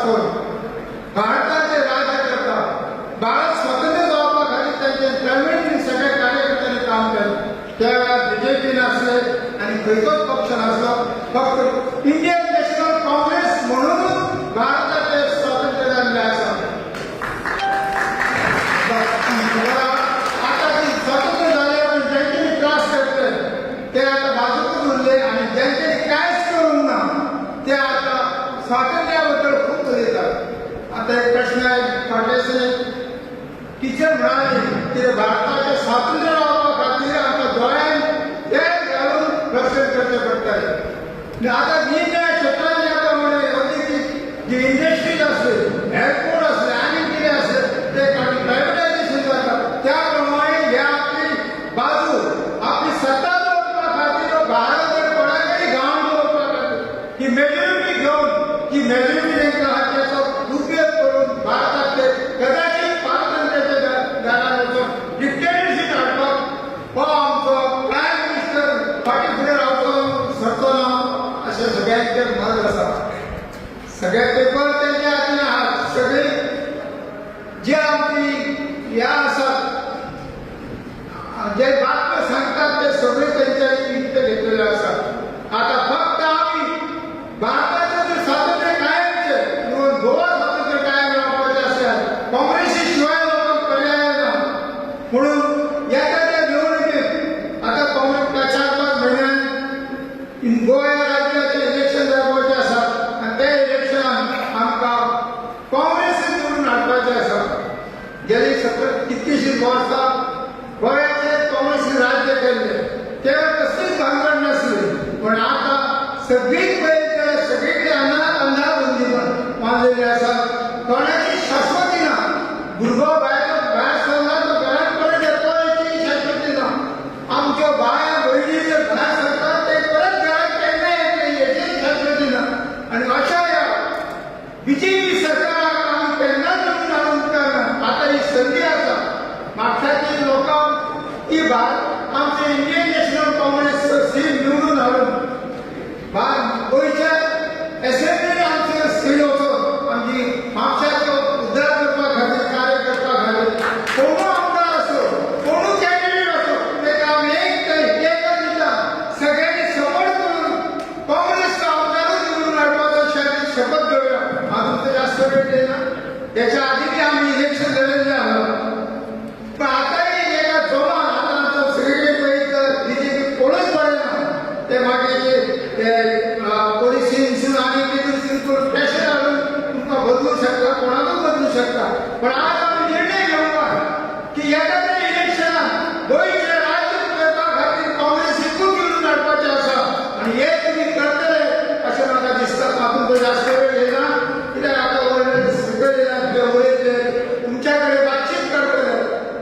पासून भारताचे राज्य करता भारत स्वतंत्र जावपा खातीर त्यांचे प्रवीण सगळे कार्यकर्त्यांनी काम केलं. त्यावेळेला बीजेपी नासले आणि खंयचोच पक्ष नासलो, फक्त इंडियन नॅशनल काँग्रेस म्हणून भारताचे स्वातंत्र्य जाल्लें आसा. आता स्वातंत्र्य जाले पण ज्यांचे त्रास करते ते आता बाजूकच उरले आणि ज्यांचे कांयच करूंक ना ते आता स्वातंत्र्याबद्दल खूप उलयतात. आता एक प्रश्न आहे, फाटलेचे टीचर म्हणाले की भारताचे स्वातंत्र्य रावपा खातीर आमच्या दोळ्यान तेल घालून रक्षण करचें पडटलें. आता निरनिळ्या क्षेत्रांनी आता म्हणे औद्योगिक जी इंडस्ट्रीज असले, एअरपोर्ट असले आनी कितें असले ते प्रायव्हेटायझेशन जाता. त्या प्रमाणे ह्या आपली बाजू आपली सत्ता दवरपा खातीर भारत जर कोणाकय गांव दवरपा खातीर ही मेजॉरिटी घेवन ही मेजॉरिटी तांकां हाच्याचो उपयोग करून भारताचे कदाचित पारतंत्र्याच्या दारार वचून डिक्टेटरशीप हाडपाक हो आमचो प्रायम मिनिस्टर फाटीं फुडें रावचो सरचो ना अशें सगळ्यांचेर मत आसा. सगळे पेपर तेंच्या हातीन आहात. सगळे जे आमची ह्या आसात जे बातम्यो सांगतात ते सगळे तेंच्यांनी विकते घेतलेले आसात. आता फक्त आमी भारताचे जे स्वातंत्र्य कायमचे म्हणून गोवा स्वातंत्र्य कायम रावपाचें आसा, काँग्रेसी शिवाय लोकांक पर्याय ना म्हणून येता त्या निवडणुकीत आता काँग्रेस 4-5 म्हयन्यान गोवा राज्याचे इलेक्शन जावपाचें आसा आनी त्या इलेक्शनान आमकां काँग्रेस निवडून हाडपाचें आसा. गेली 17 कितकीशींच वर्सां गोंयाचे काँग्रेसीन राज्य केल्लें तेन्ना कसलीच भानगड नासली, पण आतां सगळीच पळयत सगळीकडे अंधारबंदी बांदलेली आसा. कोणाची शाश्वती ना. भुरगो भायर सरला तो घरांत परत येतो हेची शाश्वती ना. आमच्यो बाया भयणी जर भायर सरतात ते परत घरांत केन्ना येतले हेची शाश्वती ना. आनी अशा ह्या बीजेपी सरकाराक आमी केन्नाच निवडून हाडूंक उपकारना. आतां ही संदी आसा म्हापशाची लोकांक ही आमचे इंडियन नॅशनल काँग्रेस सीट निवडून हाडून गोंयच्या एसेंब्लीन आमचे सीट वचून आमची म्हापशाचो उद्धार करपा खातीर कार्य करपा खातीर कोणू आमदार असो कोणू कॅन्डिडेट असो ताका आमी एकच दिता सगळ्यांनी सपोर्ट करून काँग्रेसचो आमदारूच निवडून हाडपाचो शपथ घेवया. हातूंत तर जास्त वेळ दिना. त्याच्या आधी बी आमी इलेक्शन लढयल्लें आसा. पण आतांय एका जोरान आतां आमचो सगळे पळयत बीजेपी कोणूच पडना. ते मागीर पॉलिसीसून आनी कितें करून प्रेशर हाडून तुमकां बदलूंक शकता, कोणाकूय बदलूंक शकता. पण आज आमी निर्णय घेवपाक की येता त्या इलेक्शनाक गोंयचें राज्य करपा खातीर काँग्रेसीकूच निवडून हाडपाचें आसा आनी हे तुमी करतले अशें म्हाका दिसता. तातूंत तो जास्त वेळ घेयना कित्याक आतां सगळे उलयतले तुमच्या कडेन बातचीत करतले.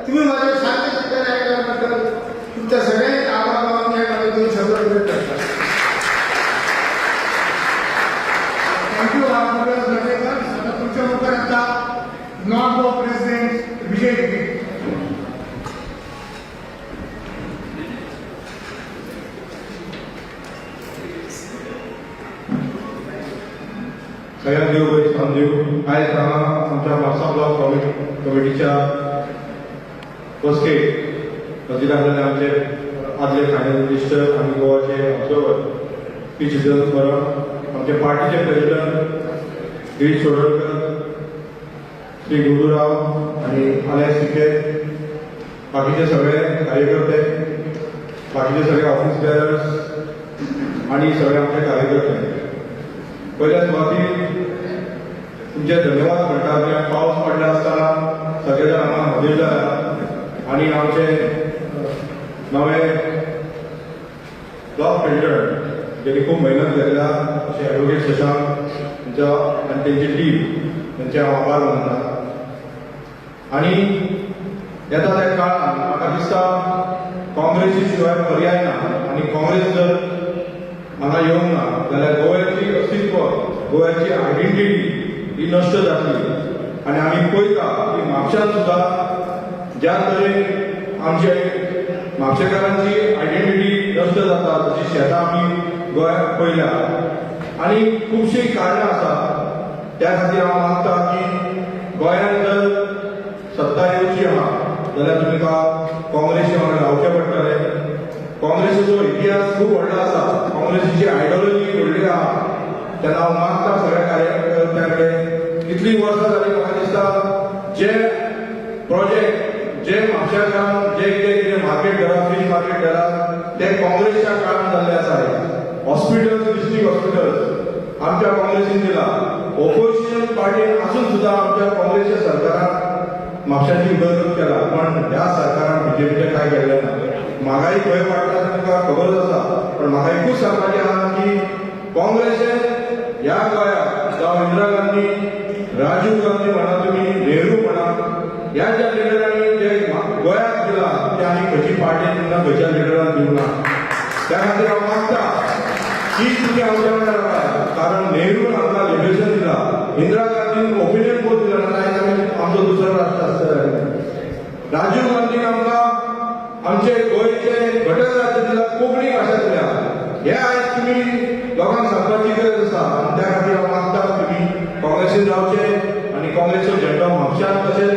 तुम्ही माझे शांती चिंतन ऐकल्या बद्दल तुमच्या सगळ्यांचे आभार मानून हे दोन शब्द व्यक्त करतात. थँक्यू रामदास लटेकर. आता तुमच्या मुखार आता नॉन गो प्रेसिडेंट विजय रेड्डी. सगळ्यांक देव बरी सांग दिवं. आयज हांगा आमच्या म्हापसा ब्लॉक कमिटीच्या बसकेक हजर आसलेले आमचे आदले फायनल मिनिस्टर आनी गोवाचे ऑब्जर्वर पी चिदंबरम, आमचे पार्टीचे प्रेसिडेंट गिरीश चोडणकर, श्री गुंडूराव आनी आलेस टिकेत, बाकीचे सगळे कार्यकर्ते, बाकीचे सगळे ऑफिस बेरर्स आनी सगळे आमचे कार्यकर्ते. पहिल्या सुवातीर तुमचे धन्यवाद म्हणटा. कित्याक पावस पडला आसतना सगळे जाण हांगा हजर जाल्यात आनी आमचे नवे ब्लॉक प्रेसिडेंट जेणी खूब मेहनत केल्या अशें एडवोकेट शशांक तेंच्या आनी तेंची टीम तेंचे हांव आभार मानता. आनी येता त्या काळान म्हाका दिसता काँग्रेसी शिवाय पर्याय ना आनी काँग्रेस जर हांगा येवंक ना जाल्यार गोव्याची अस्तित्व गोव्याची आयडेंटिटी ही नश्ट जातली. आनी आमी पळयता की म्हापशांत सुद्दां ज्या तरेन आमचे म्हापशेकारांची आयडेंटिटी नश्ट जाता तशी शेतां आमी गोंयांत पळयल्या आनी खुबशीं कारणां आसात. त्या खातीर हांव मागता की गोंयांत जर सत्ता येवची आहा जाल्यार तुमकां काँग्रेसी वांगडा रावचें पडटलें. काँग्रेसीचो इतिहास खूब व्हडलो आसा, काँग्रेसीची आयडियोलॉजी व्हडली आहा. तेन्ना हांव मागता सगळ्या कार्यकर्त्यां कडेन कितलीं वर्सां जालीं म्हाका दिसता जे प्रोजेक्ट जे म्हापशाकारांत जे कितें मार्केट घरा फीश मार्केट घरा ते काँग्रेसच्या काळांत जाल्ले आसात. हॉस्पिटल्स डिस्ट्रिक्ट हॉस्पिटल्स आमच्या काँग्रेसीन दिला. ऑपोजिशन पार्टीन आसून सुद्दां आमच्या काँग्रेसच्या सरकारान म्हापशाची उदरगत केला, पण ह्या सरकारान बीजेपीचें कांय केल्लें ना. म्हागाई खंय वाडटा तें तुमकां खबर आसा, पण म्हाका एकूच सांगपाचें आहा की काँग्रेसीन ह्या गोंयांत जावं इंदिरा गांधी, राजीव गांधी म्हणा तुमी, नेहरू म्हणा, ह्या ज्या लिडरांनी जे गोंयांत दिला ते आनी खंयची पार्टी तेन्ना खंयच्या लिडरान दिवं ना. त्या खातीर हांव मागता की तुमी आमच्या वांगडा रावात, कारण नेहरून आमकां लिबरेशन दिला, इंदिरा गांधीन ओपिनियन पोल दिला, आयज आमी आमचो दुसरो राष्ट्र आसतलो. राजीव गांधीन आमकां आमचे गोंयचे घटक राज्य दिला कोंकणी भाशेंतल्यान. हे आयज तुमी लोकांक सांगपाची गरज आसा, आनी त्या खातीर हांव मागता तुमी काँग्रेसीन रावचे आनी काँग्रेसचो झेंडो म्हापशांत तशेंच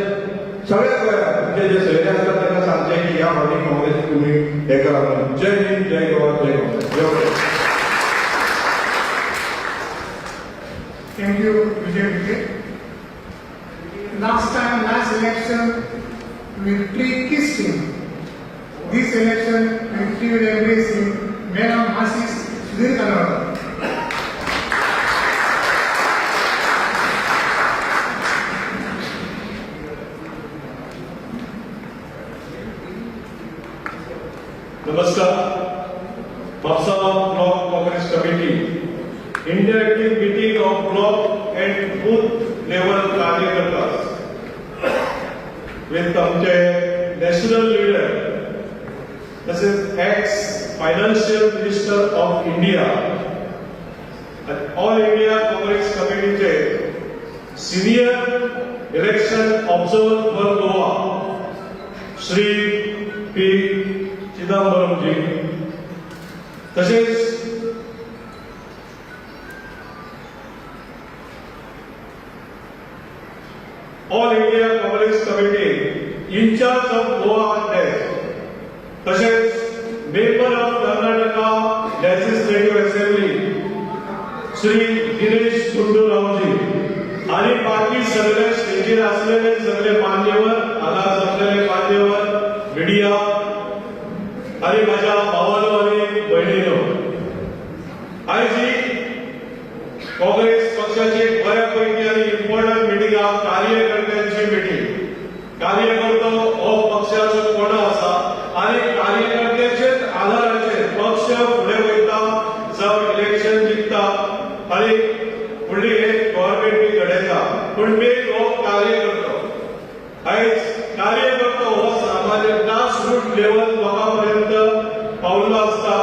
सगळ्या गोंयांत तुमचे जे सोयरे आसतात तांकां सांगचें की ह्या फावटी काँग्रेसीन तुमी हे करा म्हणून. जय हिंद, जय गोवा, जय काँग्रेस. जय Goa. Thank you, Vijay Vijay. Last election, victory kissed him. This election, victory will embrace him. Madam Assis Sudhir Kanawar. नमस्कार. Mapusa block Congress committee interactive meeting of block and booth level कार्यकर्ता विथ आमचे नॅशनल लीडर तसेच ex financial minister of India, all India Congress कमिटीचे senior election observer for Goa Shri P Chidambaram ji, तसेच all India Congress committee in charge of Goa अध्यक्ष, तसेच member of Karnataka legislative assembly Shri Dinesh Gundu Rao ji आणि बाकी सगळे स्टेजीर असलेले सगळे मान्यवर, हांगा जमलेले मान्यवर, मीडिया आणि माझ्या भावांनो आणि भयणींनो, आयज ही काँग्रेस पक्षाची बऱ्यापैकी आणि इम्पॉर्टंट मिटींग आहा, कार्यकर्त्यांची मिटींग. कार्यकर्तो हो पक्षाचो कोण आसा आणि कार्यकर्त्याचेच आधाराचेर पक्ष फुडें वयता, जावं इलेक्शन जिखता आणि फुडली एक गव्हर्नमेंट घडयता. पूण मेन हो कार्यकर्तो. आयज कार्यकर्तो हो सामान्य ग्रास रूट लेवल लोकांपर्यंत पावलो असता,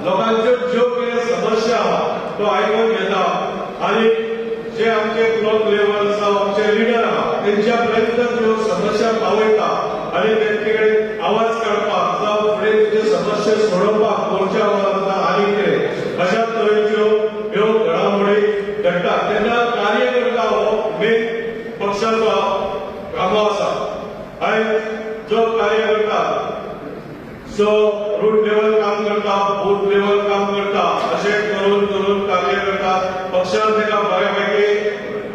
लोकांच्यो ज्यो कितें समस्या आहा तो आयकून घेता आणि जे आमचे ब्लॉक लेवल जावं आमचे लिडर आहा तेंच्या पर्यंत त्यो समस्या पावयता आणि तेंचे कडेन आवाज काडपाक जावं फुडें तुजे समस्या सोडोवपाक मोर्चा वता आनी कितें अशा तरेच्यो ह्यो घडामोडी घडटा. तेन्ना कार्यकर्ता हो मेन पक्षाचो कामो आसा. आयज जो कार्यकर्ता जो रूट लेवल काम करता, बूथ लेवल काम करता, अशें करून कार्यकर्ता पक्षान तेका बऱ्यापैकी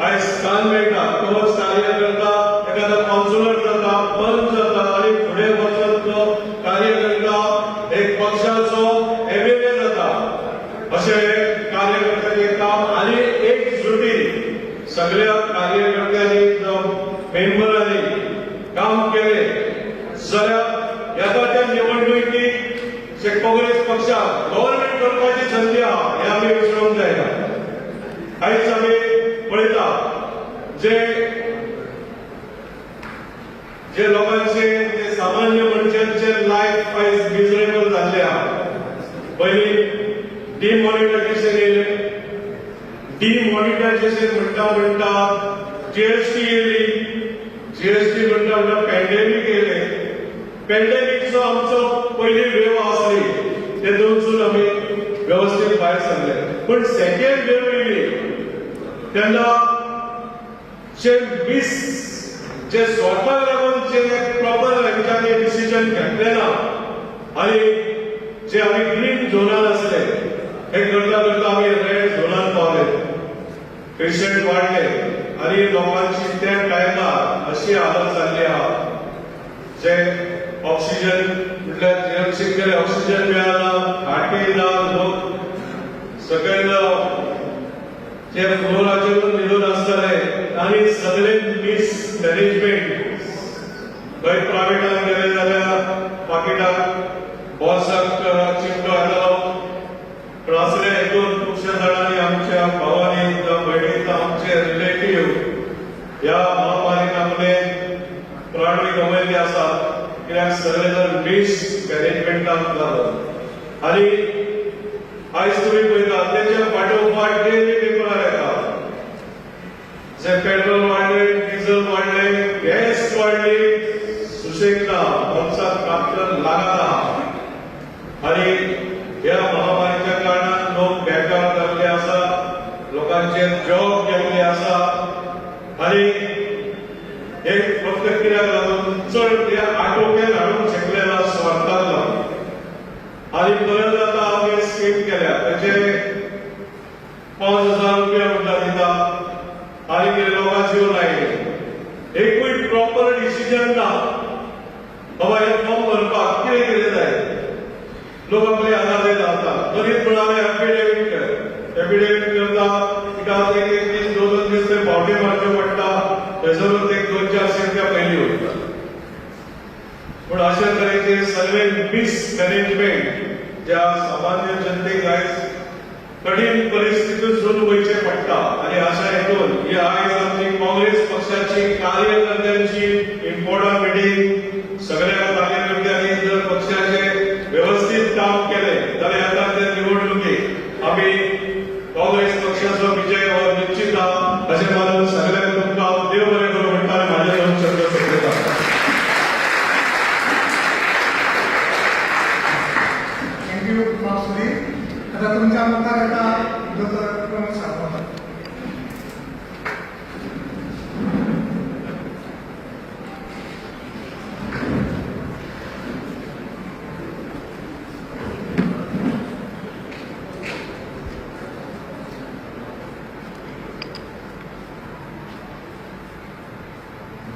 आयज स्थान मेळटा. तोच कार्यकर्ता एखादा काउन्सिलर जाता, पंच जाता आणि फुडें वचून तो कार्यकर्ता एक पक्षाचो एमएलए जाता. अशें कार्यकर्त्याचें काम आणि एकजुटी सगळ्या कार्यकर्त्यांनी मेंबरांनी काम केलें जाल्यार येता निवडणुकीत जे काँग्रेस पक्षाक गव्हर्नमेंट करपाची संधी आहा हे आमी विसरूंक जायना. आयज आमी पळयता जे लोकांचे जे सामान्य मनशांचे लायफ आयज मिजरेबल जाल्ले आहा. पयलीं डिमॉनिटायझेशन येयलें, डिमॉनिटायझेशन म्हणटा जीएसटी येयली, जीएसटी म्हणटा पॅन्डेमीक येयलें. पॅन्डेमीकचो आमचो पयली वेव आसली तेतूनसून आमी व्यवस्थीत भायर सरले. पूण सेकंड वेव येयली तेन्ना जे वीस जे स्वताक लागून जे प्रॉपर हेंच्यांनी डिसिजन घेतले ना आणि जे आम्ही ग्रीन झोनात असले हे करता करता आम्ही रेड झोनात पावले. पेशंट वाढले आणि लोकांची त्या टायमार अशी हालत जाल्ली आहा जे ऑक्सिजन म्हटल्यार शेतकरी ऑक्सिजन मेळना, खाटी ना, लोक सगळे जे फ्लोराचेर न्हिदून आसतले आणि सगळे मिसमॅनेजमेंट. खंय प्रायवेटान गेले जाल्यार पाकिटाक बॉसाक चिमटो येतालो, पण असले हेतून खुबशे जाणांनी आमच्या भावांनी जावं भयणीक आमचे रिलेटिव्ह ह्या महामारीनामले प्राणी गमयल्ले आसात. कित्याक सगळे जण मिसमॅनेजमेंटान जालो आणि आयज तुम्ही पळयता तेच्या फाटोफाट डेली पेपरार येता जे पेट्रोल वाडले, डिझल वाडले, गॅस वाडली, सुशेग ना, मनशाक कापलं लागना आणि ह्या महामारीच्या कारणान लोक बेकार जाल्ले आसा, लोकांचे जॉब गेल्ले आसा आणि एक फक्त कित्याक लागून चड ते आटोक्यान हाडूंक शकलेला स्वार्थाक लागून. आणि परत आता आम्ही स्कीम केल्या ताचे 5,000 रुपया म्हणटा दिता आणि कितें लोकां जीव लायले. एकूय प्रॉपर डिसिजन ना बाबा हे फॉर्म भरपाक कितें कितें जाय. लोक आपले आदार घालता गरीबपणाने एफिडेविट कर, एफिडेविट करता तिका एक एक दीस दोन दीस ते फावटे मारचे पडटा, थंयसरूच एक 200-400 रुपया पयलीं वयता. पूण अशा तरेचे सगळे मिसमॅनेजमेंट ज्या सामान्य जनतेक आयज कठीण परिस्थितीतून वयचे पडटा आणि अशा हेतून ही आयज आमची काँग्रेस पक्षाची कार्यकर्त्यांची इम्पॉर्टंट मिटींग. सगळ्या कार्यकर्त्यांनी जर पक्षाचे व्यवस्थित काम केले जाल्यार येता त्या निवडणुकीत आम्ही काँग्रेस पक्षाचो विजय हो निश्चित आहा अशें मानून सगळ्यांक तुमकां देव बरें करूं म्हणटा म्हाजे दोन शब्द सोंपयता. थँक्यू मावसुरी. आता तुमच्या मुखार येता डॉ. Pramod Sawant.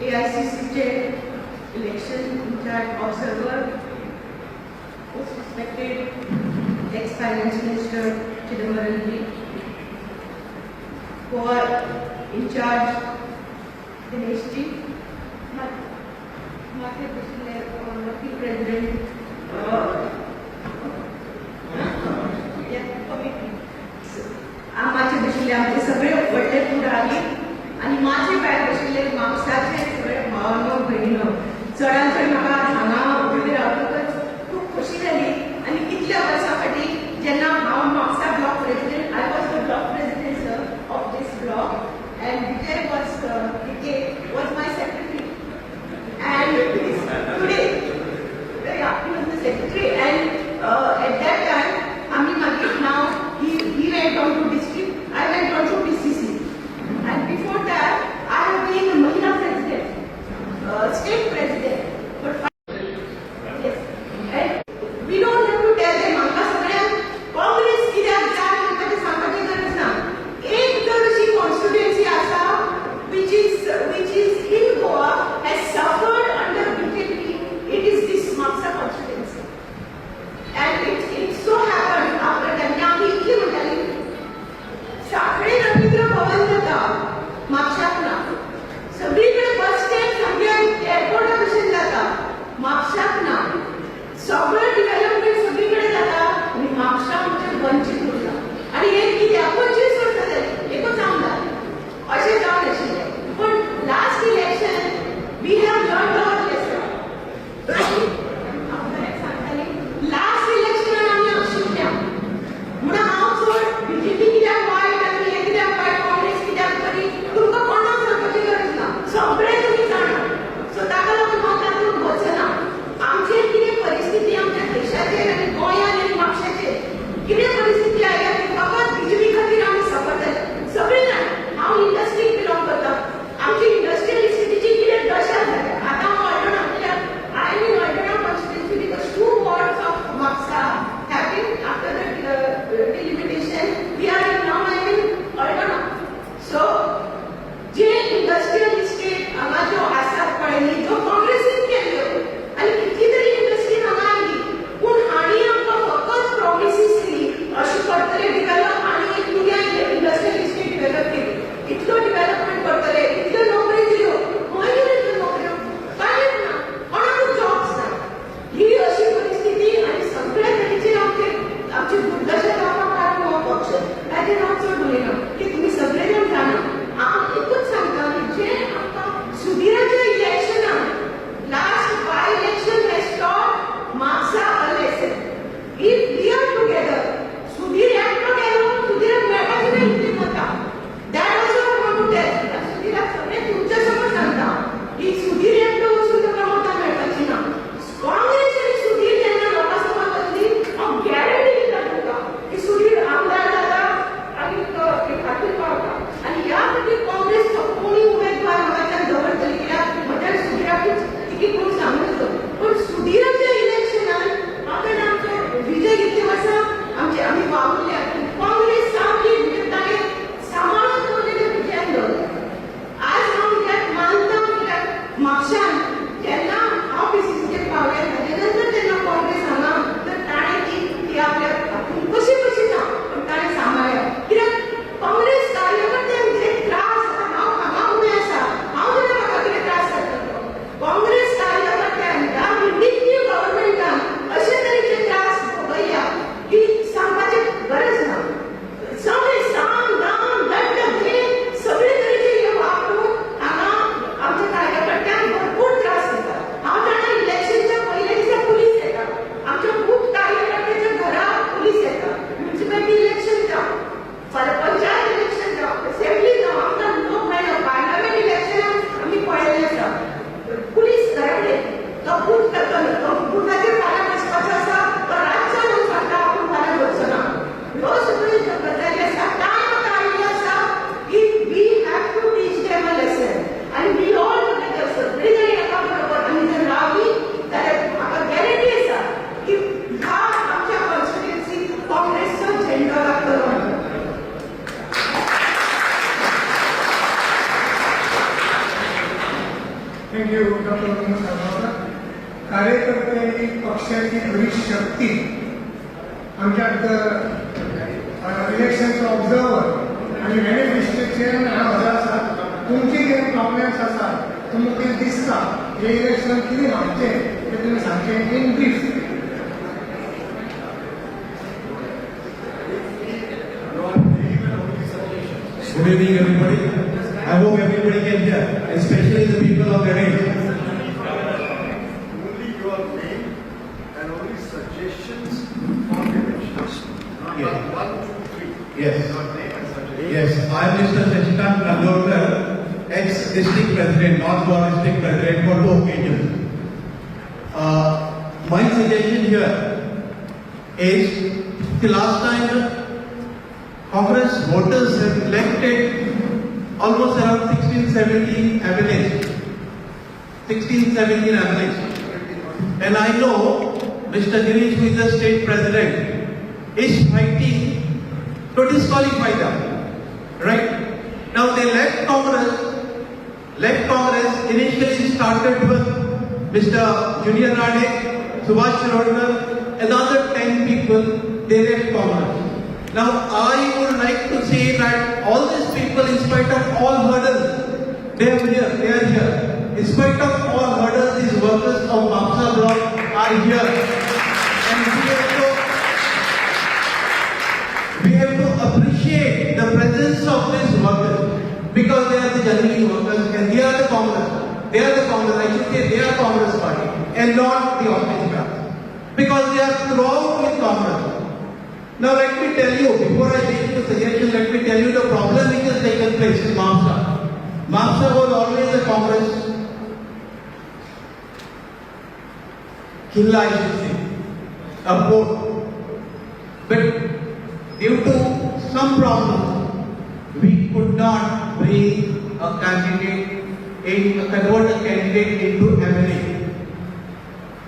AICC election incharge observer, most respected ex-finance minister Chidambaram ji, who are in charge Dinesh ji, market lucky president, आमाचे बशिल्ले आमचे सगळे व्हडले फुडारी आणि माझे भायर बशिल्ले म्हापसाचे सगळे भावनो भयणीनो, चडांत चड म्हाका हांगा उबे रावतकच खूब खोशी जाली. आणि इतल्या वर्सां फाटीं जेन्ना हांव Mapusa block president, I was the block president of this block and Vijay was my secretary and today he was the secretary and at that time आम्ही मागीर now he went on to district, I went on to DCC and before that I have been a Mahila president, state president. कार्यकर्त्यांनी पक्षाची खरी शक्ती आमच्या इलेक्शनचा observer आणि manifesto chairman हांव आसात. तुमचे जे प्रॉब्लेम्स आसात तुमकां कितें दिसता हे इलेक्शन कितें मागचें तें तुमी सांगचें in brief. Good evening, everybody. I hope everybody can hear, especially the people of the range. Only your name and only suggestions for elections. Not Yes. 1, 2, 3. Yes. Your name and suggestions. Yes, I am Mr. Shashikant Nandorkar, ex-district president, North Goa district president for 2 occasions. My suggestion here is the last time Congress voters have elected almost around 16-17 MLAs. 16-17 MLAs. And I know Mr. Girish, who is the state president, is fighting to disqualify them. Right? Now they left Congress initially started with Mr. Junior Rade, Subhash Shirodkar, another 10 people, they left Congress. Now I would like to say that all these people, in spite of all hurdles, they are here. In spite of all hurdles, these workers of Mamsa block are here. And we have to appreciate the presence of these workers because they are the genuine workers and they are the Congress. They are the Congress, I should say they are Congress party and not the office staff. Because they are throughout with Congress. Now let me tell you, before I make the suggestion, let me tell you the problem which has taken place in Mamsa. Mamsa was always a Congress killa, I should say, a vote. But due to some problems, we could not bring a candidate, convert a candidate into MLA.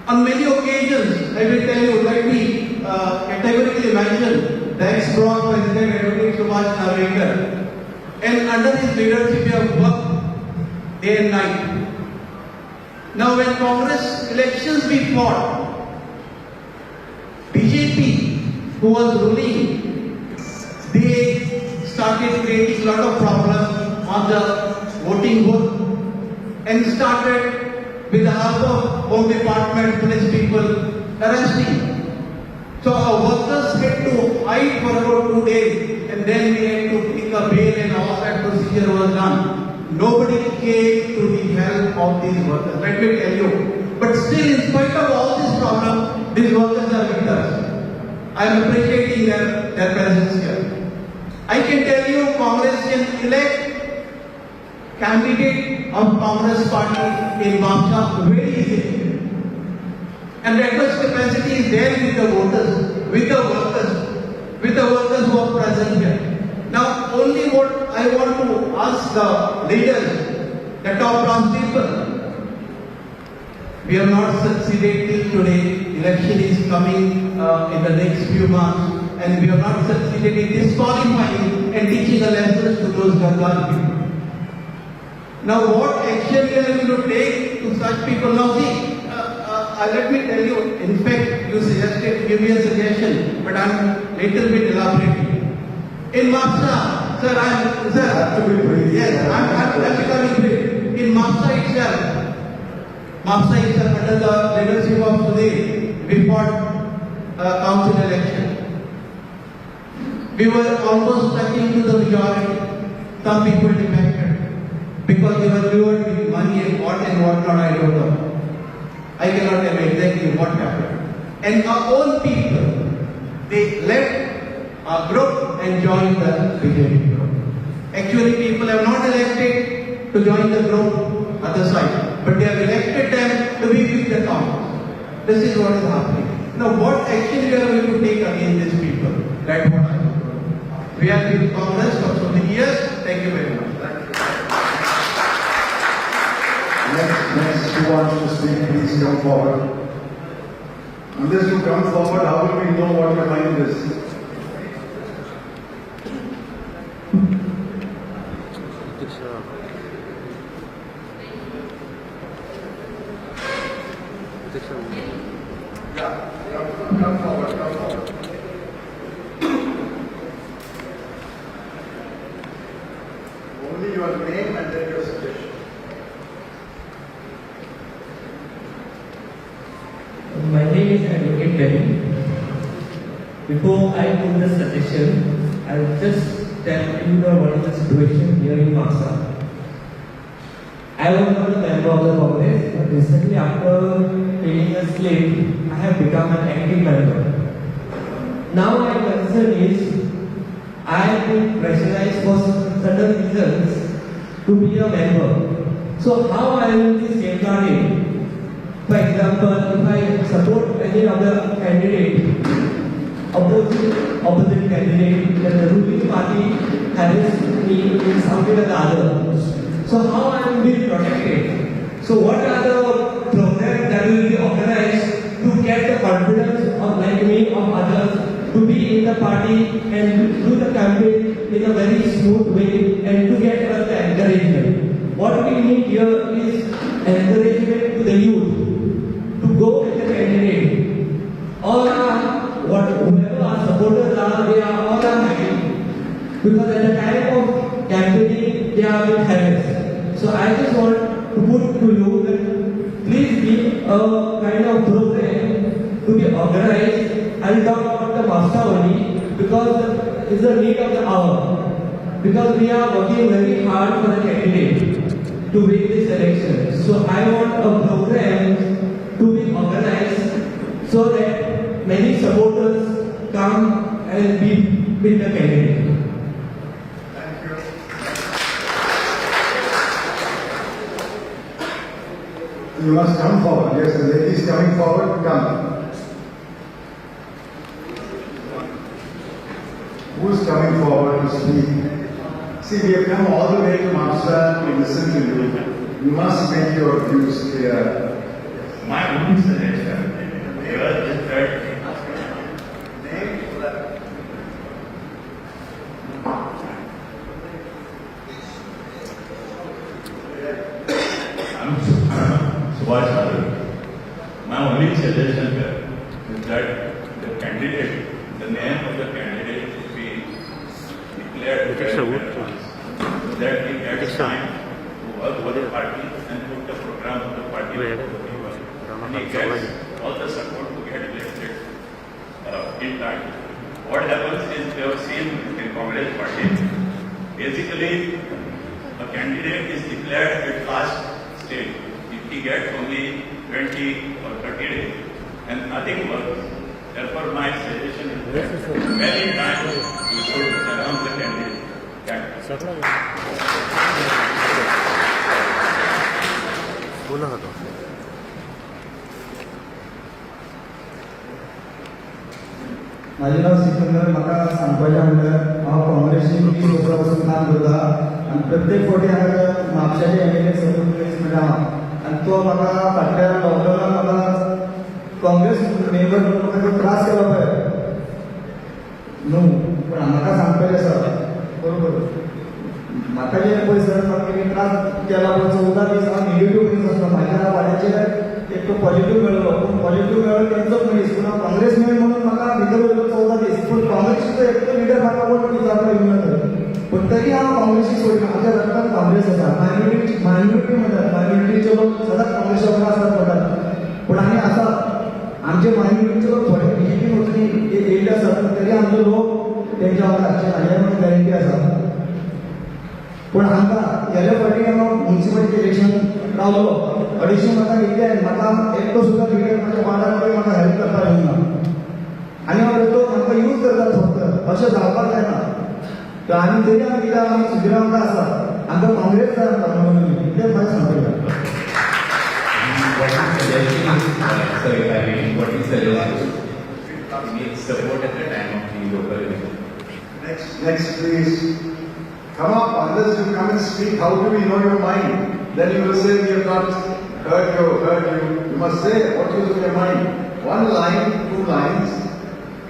On many occasions, I will tell you, let me categorically mention the ex-Bronx President Advocate Subhash Narvekar. And under his leadership, we have worked day and night. Now, when Congress elections we fought, BJP, who was ruling, they started creating a lot of problems on the voting booth and started with the help of Home Department, police people arresting. So our workers had to hide for about 2 days and then we had to take a bail and all that procedure was done. Nobody came to the help of these workers, let me tell you. But still, in spite of all this problem, these workers are with us. I am appreciating their presence here. I can tell you, Congress can elect candidate of Congress party in Mamsa very easily. And that much capacity is there with the voters, with the workers who are present here. Now, only what I want to ask the leaders, the top class people, we have not succeeded till today. Election is coming in the next few months, and we have not succeeded in disqualifying and teaching a lesson to those Gadwal people. Now, what action we are going to take to such people? Now, see, let me tell you, in fact, you suggested, give me a suggestion, but I'm little bit elaborating. In Mamsa, sir, Have to be brief. yes, I'm becoming brief. In Mamsa itself, under the leadership of Sudhir, we fought council election. We were almost touching to the majority. Some people defected because they were lured with money and what not, I don't know. I cannot tell you exactly what happened. And our own people, they left our group and joined the BJP group. Actually, people have not elected to join the group other side, but they have elected them to be with the Congress. This is what is happening. Now, what action we are going to take against these people? That's what I want. We have been Congress for so many years. Thank you very much. Next, who wants to speak, please come forward. Unless you come forward, how will we know what your mind is? Come forward, come forward. Only your name and then your suggestion. My name is Advocate Benny. Before I put the suggestion, I'll just tell you what is the situation here in Maksa. I was not a member of the Congress, but recently after filling a slate, I have become an active member. Now my concern is, I have been pressurized for certain reasons to be a member. So how I will be safeguarded? For example, if I support any of the candidate, opposite candidate, then the ruling party has me in some way or the other. So how I will be protected? So what are the programs that will be organized to get the confidence of like me of others to be in the party and do the campaign in a very smooth way and to get us the encouragement? What we need here is encouragement to the youth to go with the candidate. All whoever our supporters are, they are all happy. Because at the time of campaigning, they are with habits. So I just want to put to you that please give a kind of program to be organized. I'll talk about the Maksa only because it's the need of the hour. Because we are working very hard for the candidate to win this election. So I want a program to be organized so that many supporters come and be with the candidate. Thank you. You must come forward. Yes, the lady is coming forward. Come. Who's coming forward to speak? See, we have come all the way to Maksa to listen to you. You must make your views clear. My only suggestion here is that I'm Subhash Yadav. My only suggestion here is that the candidate, the name of the candidate should be declared very well so that he gets time to work for the party and put the program of the party before the people. And he gets all the support to get elected in time. What happens is we have seen in Congress party, basically a candidate is declared at last stage. If he gets only 20 or 30 days and nothing works. Therefore my suggestion is that many times you should announce the candidate. माझे नाव सिकंदर. म्हाका सांगपाचें म्हणल्यार हांव काँग्रेसीन 20 वर्सां पासून काम करता आनी प्रत्येक फावटी हांगा म्हापशाचे एमएलए सपोर्ट प्लेसमेंट हांव आनी तो म्हाका फाटल्या लॉकडावनान म्हाका काँग्रेस मेंबर म्हणून म्हाका तो त्रास केलो पळय न्हू, पूण म्हाका सांगपाचें आसा बरोबर म्हाका जे पळय सर म्हाका त्रास केला पळय 14 दीस हांव नेगेटीव मनीस आसलो. म्हाज्या वाड्याचेर एक तो पॉझिटिव्ह मेळ्ळो पूण पॉझिटिव्ह मेळ्ळो तेंचोच मनीस पूण हांव काँग्रेस मेन म्हणून म्हाका भितर वयलो 14 दीस पूण काँग्रेसीचो एकटो लिडर म्हाका वोट दिवपाक येवंक ना. पूण तरी हांव काँग्रेसी सोडना. म्हाज्या रक्तांत काँग्रेस आसा. मायनॉरिटी म्हणटात मायनॉरिटीचे लोक सदांच काँग्रेसा वांगडा आसतात म्हणटात पूण आमी आसा आमचे मायनॉरिटीचे लोक थोडे बीजेपीन वचून येयल्ले आसात तरी आमचे लोक तेंच्या वांगडा हाचे म्हाका गॅरंटी आसा. पूण आमकां गेल्या फावटी हांव म्युनिसिपालिटी इलेक्शन रावलो 250 म्हाका येयले आनी म्हाका एकटो सुद्दां लिडर म्हाज्या वार्डान पळय म्हाका हेल्प करपाक येवंक ना आनी हांव तो म्हाका यूज करतात फक्त. अशें जावपाक जायना. तर आमी तरी आमी कित्याक आमी सिद्धरामका आसा आमकां काँग्रेस जाय कितें म्हाका सांगता. support at the time of the local election. Next, please. Come up. Unless you come and speak, how do we know your mind? Then you will say we have not heard you. You must say what is in your mind. One line, 2 lines.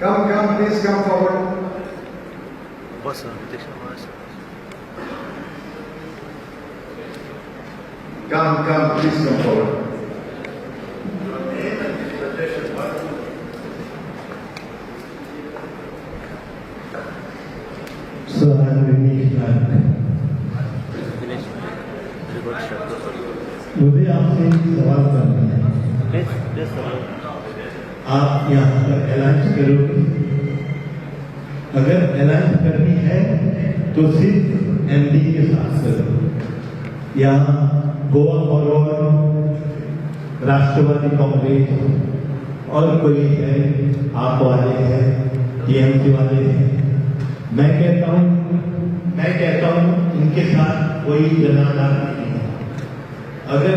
Come, please come forward. Come, please come forward. मुझे आपसे एक सवाल करना है। आप यहाँ पर alliance करोगे? अगर अलायंस करनी है तो सिर्फ एमडी के साथ करो। यहाँ गोवा फॉरवर्ड, राष्ट्रवादी कांग्रेस और कोई है, आप वाले हैं, टीएमसी वाले हैं। मैं कहता हूँ इनके साथ कोई जनाधार नहीं है। अगर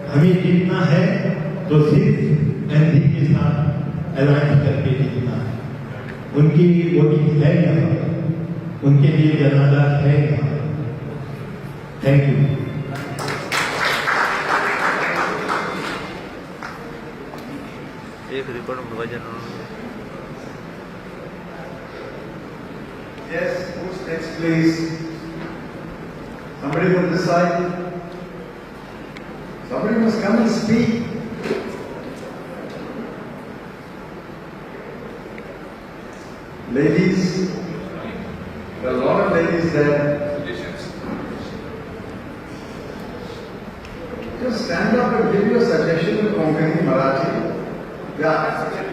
हमें जीतना है तो सिर्फ एमडी के साथ अलायंस करके जीतना है। उनकी वोटिंग है यहाँ, उनके लिए जनाधार है यहाँ। Thank you. एक रिकॉर्ड विभाजन। Yes, who's next, please? Somebody from this side? Somebody must come and speak. Ladies, there are a lot of ladies there. Just stand up and give your suggestion in Konkani Marathi. Yeah.